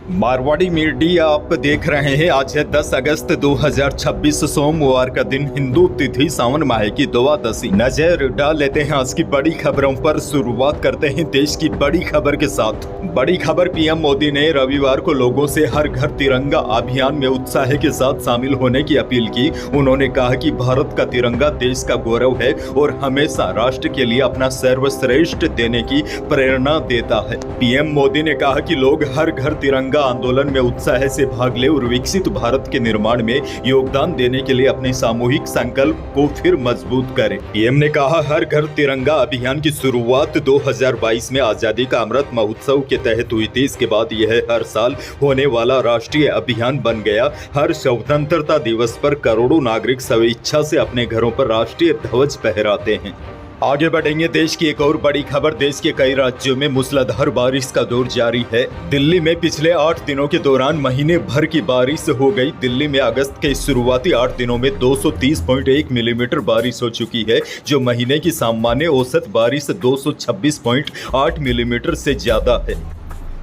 Marwari media आप देख रहे हैं। आज है 10 अगस्त 2026 सोमवार का दिन, हिंदू तिथि सावन माह की द्वादशी। नजर डाल लेते हैं आज की बड़ी खबरों पर। शुरुआत करते हैं देश की बड़ी खबर के साथ। बड़ी खबर, पीएम मोदी ने रविवार को लोगों से हर घर तिरंगा अभियान में उत्साह के साथ शामिल होने की अपील की। उन्होंने कहा कि भारत का तिरंगा देश का गौरव है और हमेशा राष्ट्र के लिए अपना सर्वश्रेष्ठ देने की प्रेरणा देता है। पीएम मोदी ने कहा कि लोग हर घर तिरंगा आंदोलन में उत्साह से भाग ले और विकसित भारत के निर्माण में योगदान देने के लिए अपने सामूहिक संकल्प को फिर मजबूत करें। पीएम ने कहा, हर घर तिरंगा अभियान की शुरुआत 2022 में आजादी का अमृत महोत्सव के तहत हुई थी। इसके बाद यह हर साल होने वाला राष्ट्रीय अभियान बन गया। हर स्वतंत्रता दिवस पर करोड़ों नागरिक स्वेच्छा से अपने घरों पर राष्ट्रीय ध्वज फहराते हैं। आगे बढ़ेंगे। देश की एक और बड़ी खबर, देश के कई राज्यों में मूसलाधार बारिश का दौर जारी है। दिल्ली में पिछले 8 दिनों के दौरान महीने भर की बारिश हो गई। दिल्ली में अगस्त के शुरुआती 8 दिनों में 230.1 मिलीमीटर बारिश हो चुकी है, जो महीने की सामान्य औसत बारिश 226.8 मिलीमीटर से ज्यादा है।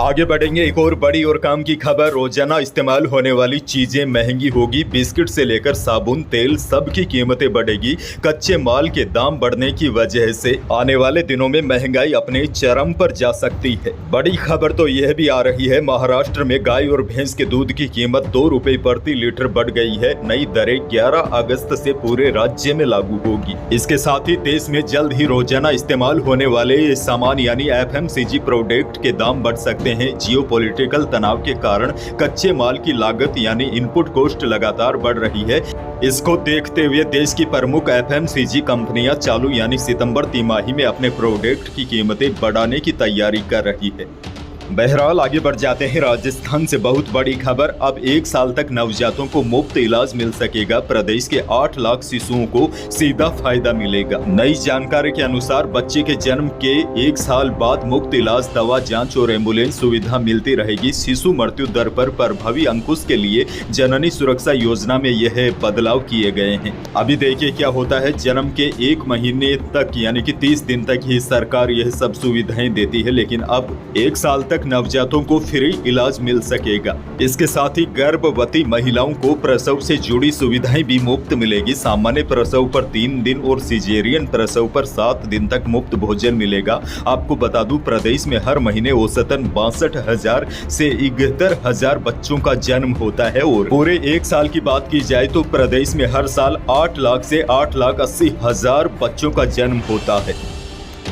आगे बढ़ेंगे। एक और बड़ी और काम की खबर, रोजाना इस्तेमाल होने वाली चीजें महंगी होगी। बिस्किट से लेकर साबुन, तेल, सबकी कीमतें बढ़ेगी। कच्चे माल के दाम बढ़ने की वजह से आने वाले दिनों में महंगाई अपने चरम पर जा सकती है। बड़ी खबर तो यह भी आ रही है, महाराष्ट्र में गाय और भैंस के दूध की कीमत 2 रुपए प्रति लीटर बढ़ गई है। नई दरें 11 अगस्त से पूरे राज्य में लागू होगी। इसके साथ ही देश में जल्द ही रोजाना इस्तेमाल होने वाले सामान यानी FMCG प्रोडक्ट के दाम बढ़ सकते हैं। जियोपॉलिटिकल तनाव के कारण कच्चे माल की लागत यानी इनपुट कॉस्ट लगातार बढ़ रही है। इसको देखते हुए देश की प्रमुख FMCG कंपनियां चालू यानी सितंबर तिमाही में अपने प्रोडक्ट की कीमतें बढ़ाने की तैयारी कर रही है। बहरहाल आगे बढ़ जाते हैं। राजस्थान से बहुत बड़ी खबर, अब 1 साल तक नवजातों को मुफ्त इलाज मिल सकेगा। प्रदेश के 8 लाख शिशुओं को सीधा फायदा मिलेगा। नई जानकारी के अनुसार बच्चे के जन्म के 1 साल बाद मुफ्त इलाज, दवा, जांच और एम्बुलेंस सुविधा मिलती रहेगी। शिशु मृत्यु दर पर प्रभावी अंकुश के लिए जननी सुरक्षा योजना में यह बदलाव किए गए हैं। अभी देखिए क्या होता है। जन्म के 1 महीने तक यानी कि 30 दिन तक ही सरकार यह सब सुविधाएं देती है, लेकिन अब 1 साल तक नवजातों को फ्री इलाज मिल सकेगा। इसके साथ ही गर्भवती महिलाओं को प्रसव से जुड़ी सुविधाएं भी मुफ्त मिलेगी। सामान्य प्रसव पर 3 दिन और सिजेरियन प्रसव पर 7 दिन तक मुफ्त भोजन मिलेगा। आपको बता दूं, प्रदेश में हर महीने औसतन 62,000 से 71,000 बच्चों का जन्म होता है और पूरे 1 साल की बात की जाए तो प्रदेश में हर साल 8 लाख से 8,80,000 बच्चों का जन्म होता है।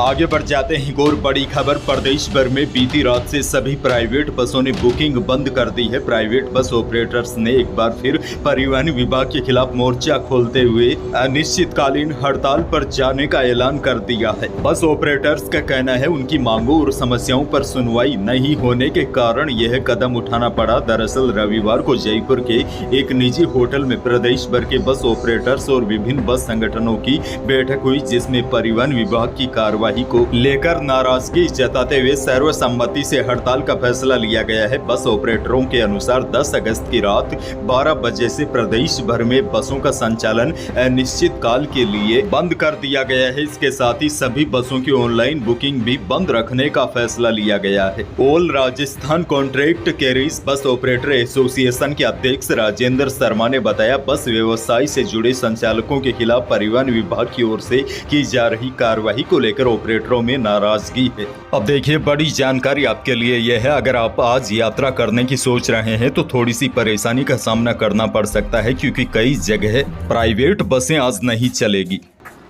आगे बढ़ जाते हैं। और बड़ी खबर, प्रदेश भर में बीती रात से सभी प्राइवेट बसों ने बुकिंग बंद कर दी है। प्राइवेट बस ऑपरेटर्स ने एक बार फिर परिवहन विभाग के खिलाफ मोर्चा खोलते हुए अनिश्चितकालीन हड़ताल पर जाने का ऐलान कर दिया है। बस ऑपरेटर्स का कहना है उनकी मांगों और समस्याओं पर सुनवाई नहीं होने के कारण यह कदम उठाना पड़ा। दरअसल रविवार को जयपुर के एक निजी होटल में प्रदेश भर के बस ऑपरेटर्स और विभिन्न बस संगठनों की बैठक हुई, जिसमें परिवहन विभाग की कार्रवाई को लेकर नाराजगी जताते हुए सर्वसम्मति से हड़ताल का फैसला लिया गया है। बस ऑपरेटरों के अनुसार 10 अगस्त की रात 12 बजे से प्रदेश भर में बसों का संचालन अनिश्चित काल के लिए बंद कर दिया गया है। इसके साथ ही सभी बसों की ऑनलाइन बुकिंग भी बंद रखने का फैसला लिया गया है। All Rajasthan contract carriers bus operator association के अध्यक्ष राजेंद्र शर्मा ने बताया, बस व्यवसाय से जुड़े संचालकों के खिलाफ परिवहन विभाग की ओर से की जा रही कार्रवाई को लेकर ऑपरेटरों में नाराजगी है। अब देखिए, बड़ी जानकारी आपके लिए यह है, अगर आप आज यात्रा करने की सोच रहे हैं तो थोड़ी सी परेशानी का सामना करना पड़ सकता है, क्योंकि कई जगह प्राइवेट बसें आज नहीं चलेगी।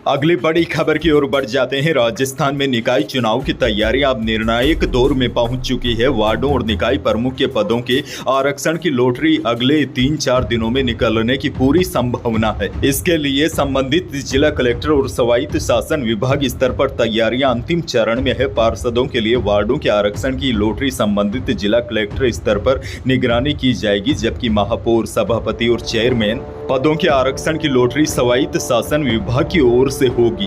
अगली बड़ी खबर की ओर बढ़ जाते हैं। राजस्थान में निकाय चुनाव की तैयारियां अब निर्णायक दौर में पहुंच चुकी है। वार्डों और निकाय प्रमुख के पदों के आरक्षण की लॉटरी अगले 3-4 दिनों में निकलने की पूरी संभावना है। इसके लिए संबंधित जिला कलेक्टर और स्वायत्त शासन विभाग स्तर पर तैयारियां अंतिम चरण में है। पार्षदों के लिए वार्डों के आरक्षण की लॉटरी संबंधित जिला कलेक्टर स्तर पर निगरानी की जाएगी, जबकि महापौर, सभापति और चेयरमैन पदों के आरक्षण की लॉटरी स्वायत्त शासन विभाग की ओर से होगी।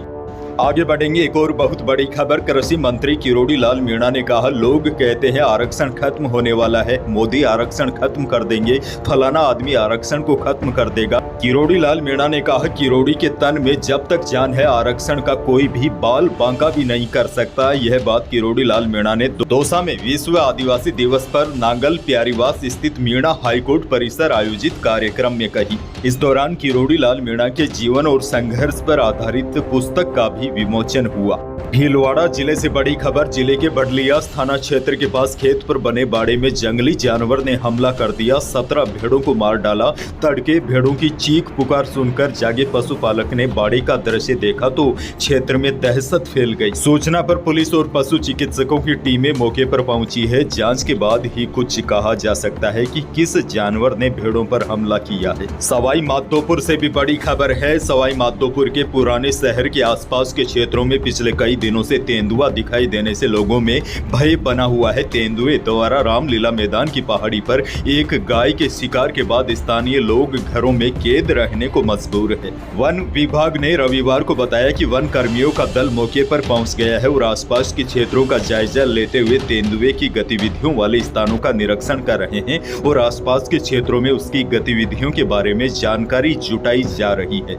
आगे बढ़ेंगे। एक और बहुत बड़ी खबर। कृषि मंत्री किरोड़ी लाल मीणा ने कहा, लोग कहते हैं आरक्षण खत्म होने वाला है, मोदी आरक्षण खत्म कर देंगे, फलाना आदमी आरक्षण को खत्म कर देगा। किरोड़ी लाल मीणा ने कहा, किरोड़ी के तन में जब तक जान है आरक्षण का कोई भी बाल बांका भी नहीं कर सकता। यह बात किरोड़ी लाल मीणा ने दौसा में विश्व आदिवासी दिवस पर नांगल प्यारीवास स्थित मीणा हाईकोर्ट परिसर आयोजित कार्यक्रम में कही। इस दौरान किरोड़ी लाल मीणा के जीवन और संघर्ष पर आधारित पुस्तक का भी विमोचन हुआ। भीलवाड़ा जिले से बड़ी खबर। जिले के बडलियास थाना क्षेत्र के पास खेत पर बने बाड़े में जंगली जानवर ने हमला कर दिया। 17 भेड़ों को मार डाला। तड़के भेड़ों की चीख पुकार सुनकर जागे पशुपालक ने बाड़े का दृश्य देखा तो क्षेत्र में दहशत फैल गई। सूचना पर पुलिस और पशु चिकित्सकों की टीमें मौके पर पहुंची है। जांच के बाद ही कुछ कहा जा सकता है कि किस जानवर ने भेड़ों पर हमला किया है। सवाई माधोपुर से भी बड़ी खबर है। सवाई माधोपुर के पुराने शहर के आसपास के क्षेत्रों में पिछले कई दिनों से तेंदुआ दिखाई देने से लोगों में भय बना हुआ है। तेंदुए द्वारा रामलीला मैदान की पहाड़ी पर एक गाय के शिकार के बाद स्थानीय लोग घरों में कैद रहने को मजबूर है। वन विभाग ने रविवार को बताया कि वन कर्मियों का दल मौके पर पहुंच गया है और आसपास के क्षेत्रों का जायजा लेते हुए तेंदुए की गतिविधियों वाले स्थानों का निरीक्षण कर रहे हैं और आसपास के क्षेत्रों में उसकी गतिविधियों के बारे में जानकारी जुटाई जा रही है।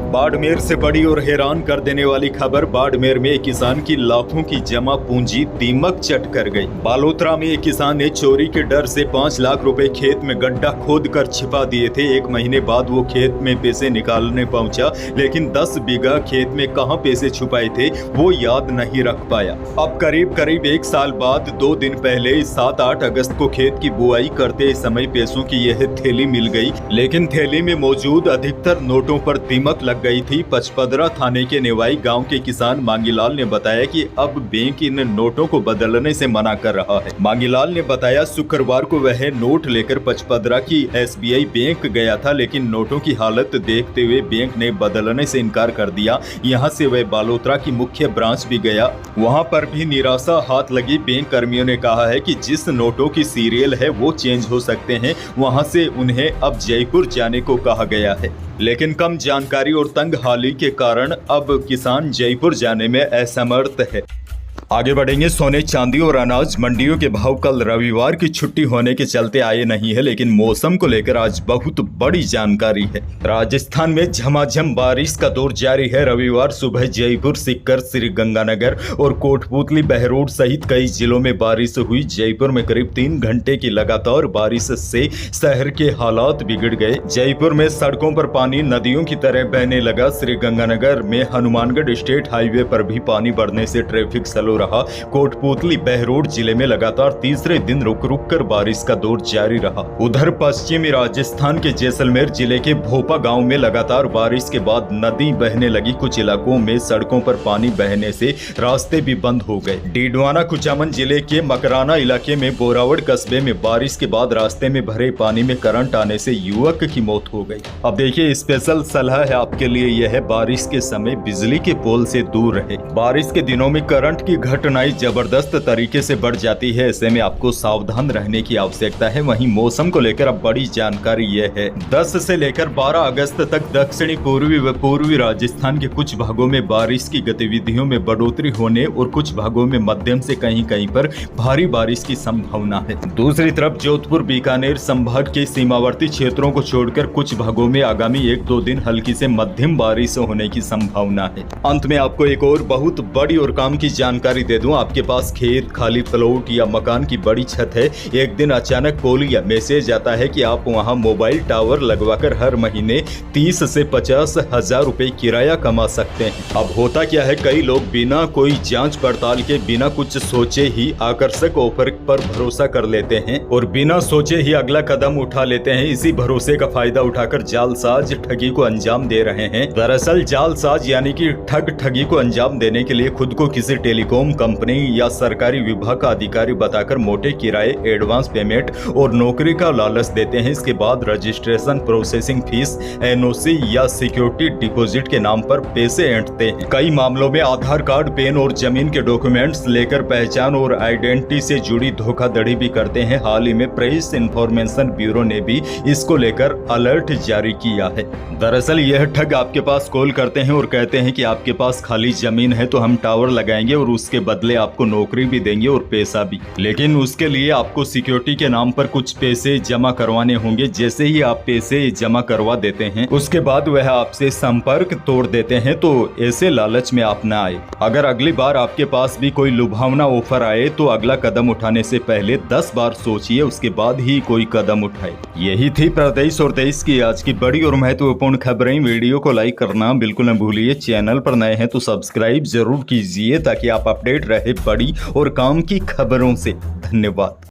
बाड़मेर से बड़ी और हैरान कर देने वाली खबर। बाड़मेर में एक किसान की लाखों की जमा पूंजी दीमक चट कर गई। बालोतरा में एक किसान ने चोरी के डर से 5 लाख रुपए खेत में गड्ढा खोद कर छिपा दिए थे। 1 महीने बाद वो खेत में पैसे निकालने पहुंचा, लेकिन 10 बीघा खेत में कहां पैसे छुपाए थे वो याद नहीं रख पाया। अब करीब 1 साल बाद 2 दिन पहले 7-8 अगस्त को खेत की बुआई करते समय पैसों की यह थैली मिल गई, लेकिन थैली में मौजूद अधिकतर नोटों पर दीमक लग गई थी। पचपदरा थाने के नेवाई गांव के किसान मांगीलाल ने बताया कि अब बैंक इन नोटों को बदलने से मना कर रहा है। मांगीलाल ने बताया, शुक्रवार को वह नोट लेकर पचपदरा की SBI बैंक गया था, लेकिन नोटों की हालत देखते हुए बैंक ने बदलने से इनकार कर दिया। यहां से वह बालोतरा की मुख्य ब्रांच भी गया, वहां पर भी निराशा हाथ लगी। बैंक कर्मियों ने कहा है कि जिस नोटों की सीरियल है वो चेंज हो सकते हैं, वहां से उन्हें अब जयपुर जाने को कहा गया है, लेकिन कम जानकारी और तंगहाली के कारण अब किसान जयपुर जाने में असमर्थ है। आगे बढ़ेंगे। सोने, चांदी और अनाज मंडियों के भाव कल रविवार की छुट्टी होने के चलते आए नहीं है, लेकिन मौसम को लेकर आज बहुत बड़ी जानकारी है। राजस्थान में झमाझम बारिश का दौर जारी है। रविवार सुबह जयपुर, सीकर, श्रीगंगानगर और कोटपुतली, बहरोड सहित कई जिलों में बारिश हुई। जयपुर में करीब 3 घंटे की लगातार बारिश से शहर के हालात बिगड़ गए। जयपुर में सड़कों पर पानी नदियों की तरह बहने लगा। श्रीगंगानगर में हनुमानगढ़ स्टेट हाईवे पर भी पानी बढ़ने से ट्रैफिक स्लो रहा। कोटपुतली, बहरोड जिले में लगातार तीसरे दिन रुक रुक कर बारिश का दौर जारी रहा। उधर पश्चिमी राजस्थान के जैसलमेर जिले के भोपा गांव में लगातार बारिश के बाद नदी बहने लगी। कुछ इलाकों में सड़कों पर पानी बहने से रास्ते भी बंद हो गए। डीडवाना कुचामन जिले के मकराना इलाके में बोरावड़ कस्बे में बारिश के बाद रास्ते में भरे पानी में करंट आने से युवक की मौत हो गई। अब देखिए, स्पेशल सलाह है आपके लिए, यह है बारिश के समय बिजली के पोल से दूर रहे। बारिश के दिनों में करंट की घटनाएं जबरदस्त तरीके से बढ़ जाती है, ऐसे में आपको सावधान रहने की आवश्यकता है। वहीं मौसम को लेकर अब बड़ी जानकारी यह है, 10 से लेकर 12 अगस्त तक दक्षिणी पूर्वी व पूर्वी राजस्थान के कुछ भागों में बारिश की गतिविधियों में बढ़ोतरी होने और कुछ भागों में मध्यम से कहीं कहीं पर भारी बारिश की संभावना है। दूसरी तरफ जोधपुर, बीकानेर संभाग के सीमावर्ती क्षेत्रों को छोड़कर कुछ भागों में आगामी 1-2 दिन हल्की से मध्यम बारिश होने की संभावना है। अंत में आपको एक और बहुत बड़ी और काम की जानकारी दे दूं, आपके पास खेत, खाली प्लॉट या मकान की बड़ी छत है। एक दिन अचानक कॉल या मैसेज आता है कि आप वहां मोबाइल टावर लगवाकर हर महीने 30 से 50 हजार रुपए किराया कमा सकते हैं। अब होता क्या है, कई लोग बिना कोई जांच पड़ताल के, बिना कुछ सोचे ही आकर्षक ऑफर पर भरोसा कर लेते हैं और बिना सोचे ही अगला कदम उठा लेते हैं। इसी भरोसे का फायदा उठाकर जालसाज ठगी को अंजाम दे रहे हैं। दरअसल जालसाज यानी कि ठगी को अंजाम देने के लिए खुद को किसी टेलीकॉम टेलीकॉम कंपनी या सरकारी विभाग का अधिकारी बताकर मोटे किराए, एडवांस पेमेंट और नौकरी का लालच देते हैं। इसके बाद रजिस्ट्रेशन, प्रोसेसिंग फीस, एनओसी या सिक्योरिटी डिपॉजिट के नाम पर पैसे ऐंठते हैं। कई मामलों में आधार कार्ड, पेन और जमीन के डॉक्यूमेंट्स लेकर पहचान और आइडेंटिटी से जुड़ी धोखाधड़ी भी करते हैं। हाल ही में प्रेस इंफॉर्मेशन ब्यूरो ने भी इसको लेकर अलर्ट जारी किया है। दरअसल यह ठग आपके पास कॉल करते हैं और कहते हैं कि आपके पास खाली जमीन है तो हम टावर लगाएंगे और उसके बदले आपको नौकरी भी देंगे और पैसा भी। लेकिन उसके लिए आपको सिक्योरिटी के नाम पर कुछ पैसे जमा करवाने होंगे। जैसे ही आप पैसे जमा करवा देते हैं उसके बाद वह आपसे संपर्क तोड़ देते हैं। तो ऐसे लालच में आप ना आए। अगर अगली बार आपके पास भी कोई लुभावना ऑफर आए तो अगला कदम उठाने से पहले 10 बार सोचिए, उसके बाद ही कोई कदम उठाए। यही थी प्रदेश और देश की आज की बड़ी और महत्वपूर्ण खबरें। वीडियो को लाइक करना बिल्कुल न भूलिए। चैनल पर नए हैं तो सब्सक्राइब जरूर कीजिए ताकि आप अपडेट रहे बड़ी और काम की खबरों से। धन्यवाद।